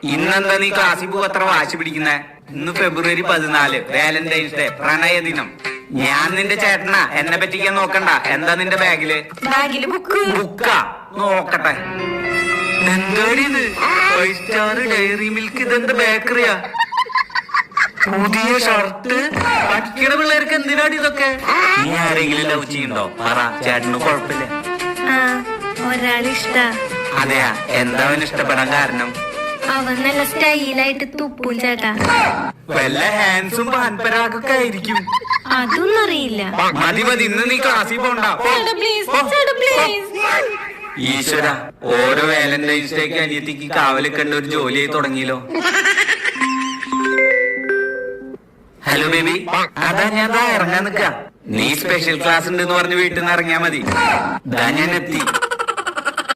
ഇന്നെന്താ നീ ക്ലാസ്സിൽ പോ അത്ര വാശി പിടിക്കുന്നേ? ഇന്ന് ഫെബ്രുവരി 14, വാലന്റൈൻസ് ഡേ, പ്രണയ ദിനം. ഞാൻ നിന്റെ ചേട്ടനാ, എന്നെ പറ്റിക്കാൻ നോക്കണ്ട. എന്താ നിന്റെ ബാഗില്? ബുക്കാ? നോക്കട്ടെ. എന്താടി ഇത്? 5 സ്റ്റാർ ഡയറി മിൽക്ക്. ഇതെന്താ ബേക്കറിയാ? പുതിയ ഷർട്ട്? പഠിക്കണ പിള്ളേർക്ക് എന്തിനാടി ഇതൊക്കെ? നീ ആരെങ്കിലും ലവ് ചെയ്യുന്നുണ്ടോ? പറ, ചേട്ടന് കുഴപ്പമില്ല. ഒരാളിഷ്ട. അതെയാ? എന്താ അവന് ഇഷ്ടപ്പെടാൻ കാരണം? അവൻ നല്ല സ്റ്റൈലായിട്ട് തുപ്പും ചേട്ടാ. വല്ല ഹാൻസും പാൻപരാഗൊക്കെ ആയിരിക്കും. അതൊന്നും അറിയില്ല. മതി മതി, ഇന്ന് നീ ക്ലാസ്സിൽ പോണ്ട. ഈശ്വര, ഓരോ വാലന്റൈൻസ് ഡേക്ക് അനിയത്തിക്ക് കാവല് കണ്ട ഒരു ജോലിയായി തുടങ്ങിയല്ലോ. ഹലോ ബേബി, അതാ ഞാൻ ഇറങ്ങാൻ നിക്ക. നീ സ്പെഷ്യൽ ക്ലാസ് ഉണ്ടെന്ന് പറഞ്ഞ് വീട്ടിൽ നിന്ന് ഇറങ്ങിയാ മതി. ഞാൻ എത്തി.